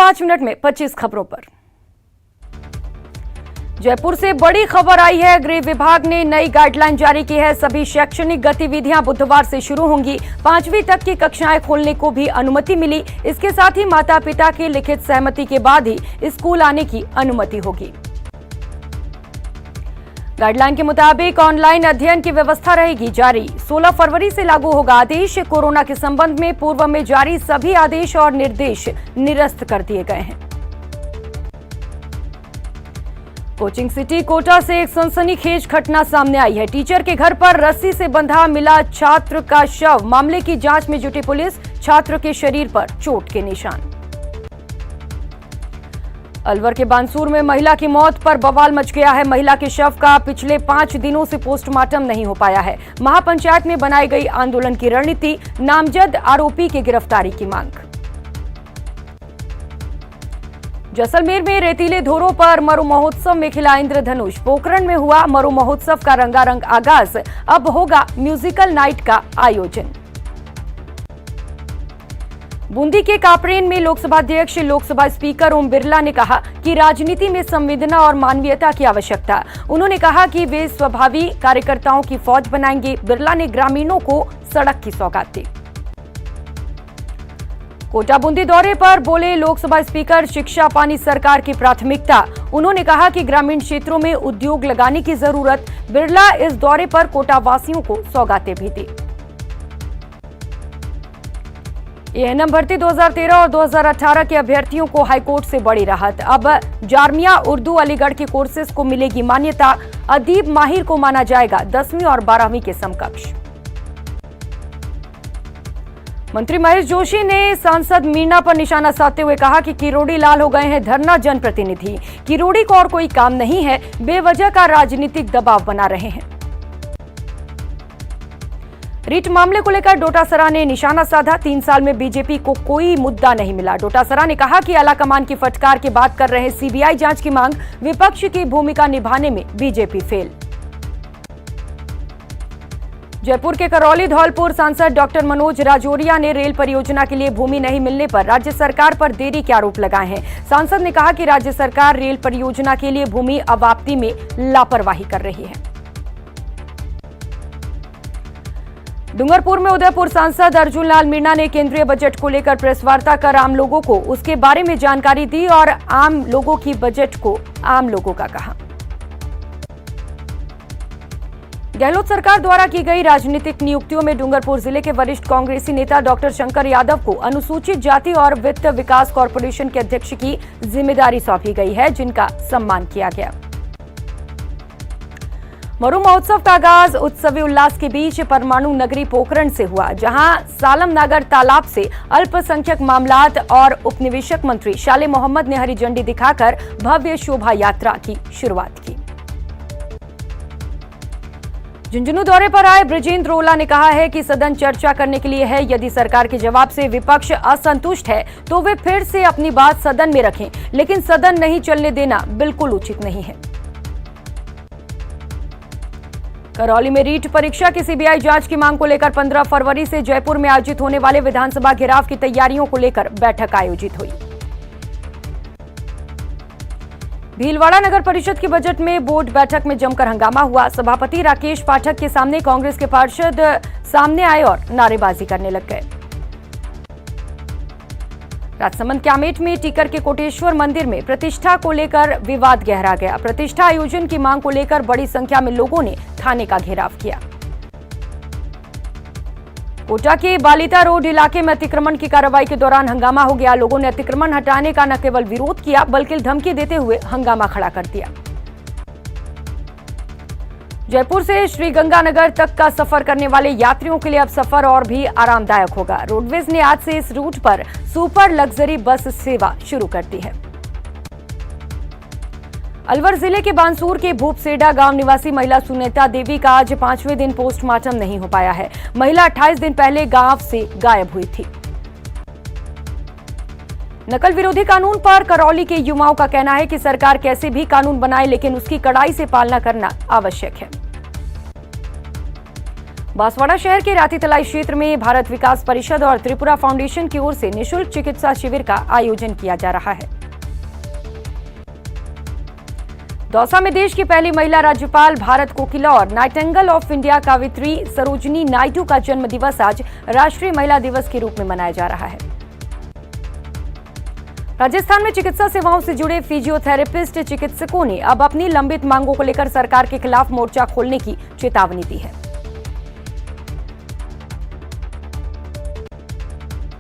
5 minute में 25 खबरों पर। जयपुर से बड़ी खबर आई है। गृह विभाग ने नई गाइडलाइन जारी की है। सभी शैक्षणिक गतिविधियां बुधवार से शुरू होंगी। 5वीं तक की कक्षाएं खोलने को भी अनुमति मिली। इसके साथ ही माता पिता की लिखित सहमति के बाद ही स्कूल आने की अनुमति होगी। गाइडलाइन के मुताबिक ऑनलाइन अध्ययन की व्यवस्था रहेगी जारी। 16 फरवरी से लागू होगा आदेश। कोरोना के संबंध में पूर्व में जारी सभी आदेश और निर्देश निरस्त कर दिए गए हैं। कोचिंग सिटी कोटा से एक सनसनीखेज घटना सामने आई है। टीचर के घर पर रस्सी से बंधा मिला छात्र का शव। मामले की जांच में जुटी पुलिस। छात्र के शरीर पर चोट के निशान। अलवर के बानसूर में महिला की मौत पर बवाल मच गया है। महिला के शव का पिछले 5 दिनों से पोस्टमार्टम नहीं हो पाया है। महापंचायत में बनाई गई आंदोलन की रणनीति। नामजद आरोपी की गिरफ्तारी की मांग। जैसलमेर में रेतीले धोरों पर मरु महोत्सव में खिला इंद्रधनुष। पोखरण में हुआ मरु महोत्सव का रंगारंग आगाज। अब होगा म्यूजिकल नाइट का आयोजन। बूंदी के कापरेन में लोकसभा अध्यक्ष लोकसभा स्पीकर ओम बिरला ने कहा कि राजनीति में संवेदना और मानवीयता की आवश्यकता। उन्होंने कहा कि वे स्वभावी कार्यकर्ताओं की फौज बनाएंगे। बिरला ने ग्रामीणों को सड़क की सौगात दी। कोटा बूंदी दौरे पर बोले लोकसभा स्पीकर, शिक्षा पानी सरकार की प्राथमिकता। उन्होंने कहा कि ग्रामीण क्षेत्रों में उद्योग लगाने की जरूरत। बिरला इस दौरे पर कोटा वासियों को सौगातें भी दी। एएनएम भर्ती 2013 और 2018 के अभ्यर्थियों को हाईकोर्ट से बड़ी राहत। अब जामिया उर्दू अलीगढ़ के कोर्सेज को मिलेगी मान्यता। अदीब माहिर को माना जाएगा 10वीं और 12वीं के समकक्ष। मंत्री महेश जोशी ने सांसद मीणा पर निशाना साधते हुए कहा कि किरोड़ी लाल हो गए हैं धरना जनप्रतिनिधि। किरोड़ी को और कोई काम नहीं है, बेवजह का राजनीतिक दबाव बना रहे हैं। रीट मामले को लेकर डोटासरा ने निशाना साधा। 3 साल में बीजेपी को कोई मुद्दा नहीं मिला। डोटासरा ने कहा कि आलाकमान की फटकार की बात कर रहे सीबीआई जांच की मांग। विपक्ष की भूमिका निभाने में बीजेपी फेल। जयपुर के करौली धौलपुर सांसद डॉक्टर मनोज राजौरिया ने रेल परियोजना के लिए भूमि नहीं मिलने पर राज्य सरकार पर देरी के आरोप लगाए हैं। सांसद ने कहा कि राज्य सरकार रेल परियोजना के लिए भूमि अवाप्ति में लापरवाही कर रही है। डूंगरपुर में उदयपुर सांसद अर्जुन लाल मीणा ने केंद्रीय बजट को लेकर प्रेस वार्ता कर आम लोगों को उसके बारे में जानकारी दी और आम लोगों की बजट को आम लोगों का कहा। गहलोत सरकार द्वारा की गई राजनीतिक नियुक्तियों में डूंगरपुर जिले के वरिष्ठ कांग्रेसी नेता डॉक्टर शंकर यादव को अनुसूचित जाति और वित्त विकास कॉर्पोरेशन के अध्यक्ष की जिम्मेदारी सौंपी गई है, जिनका सम्मान किया गया। मरु महोत्सव का आगाज उत्सवी उल्लास के बीच परमाणु नगरी पोखरण से हुआ, जहां सालमनगर तालाब से अल्पसंख्यक मामलात और उपनिवेशक मंत्री शाले मोहम्मद ने हरी झंडी दिखाकर भव्य शोभा यात्रा की शुरुआत की। झुंझुनू दौरे पर आए बृजेंद्र ओला ने कहा है कि सदन चर्चा करने के लिए है। यदि सरकार के जवाब से विपक्ष असंतुष्ट है तो वे फिर से अपनी बात सदन में रखें, लेकिन सदन नहीं चलने देना बिल्कुल उचित नहीं है। करौली में रीट परीक्षा की सीबीआई जांच की मांग को लेकर 15 फरवरी से जयपुर में आयोजित होने वाले विधानसभा घेराव की तैयारियों को लेकर बैठक आयोजित हुई। भीलवाड़ा नगर परिषद की बजट में बोर्ड बैठक में जमकर हंगामा हुआ। सभापति राकेश पाठक के सामने कांग्रेस के पार्षद सामने आए और नारेबाजी करने लग गए। राजसमंद क्यामेट में टीकर के कोटेश्वर मंदिर में प्रतिष्ठा को लेकर विवाद गहरा गया। प्रतिष्ठा आयोजन की मांग को लेकर बड़ी संख्या में लोगों ने थाने का घेराव किया। कोटा के बालिता रोड इलाके में अतिक्रमण की कार्रवाई के दौरान हंगामा हो गया। लोगों ने अतिक्रमण हटाने का न केवल विरोध किया बल्कि धमकी देते हुए हंगामा खड़ा कर दिया। जयपुर से श्रीगंगानगर तक का सफर करने वाले यात्रियों के लिए अब सफर और भी आरामदायक होगा। रोडवेज ने आज से इस रूट पर सुपर लग्जरी बस सेवा शुरू कर दी है। अलवर जिले के बानसूर के भूपसेडा गांव निवासी महिला सुनीता देवी का आज 5वें दिन पोस्टमार्टम नहीं हो पाया है। महिला 28 दिन पहले गांव से गायब हुई थी। नकल विरोधी कानून पर करौली के युवाओं का कहना है कि सरकार कैसे भी कानून बनाए, लेकिन उसकी कड़ाई से पालना करना आवश्यक है। बांसवाड़ा शहर के रातीतलाई क्षेत्र में भारत विकास परिषद और त्रिपुरा फाउंडेशन की ओर से निःशुल्क चिकित्सा शिविर का आयोजन किया जा रहा है। दौसा में देश की पहली महिला राज्यपाल भारत कोकिला और नाइटिंगेल ऑफ इंडिया कवियत्री सरोजिनी नायडू का जन्म दिवस आज राष्ट्रीय महिला दिवस के रूप में मनाया जा रहा है। राजस्थान में चिकित्सा सेवाओं से जुड़े फिजियोथेरेपिस्ट चिकित्सकों ने अब अपनी लंबित मांगों को लेकर सरकार के खिलाफ मोर्चा खोलने की चेतावनी दी है।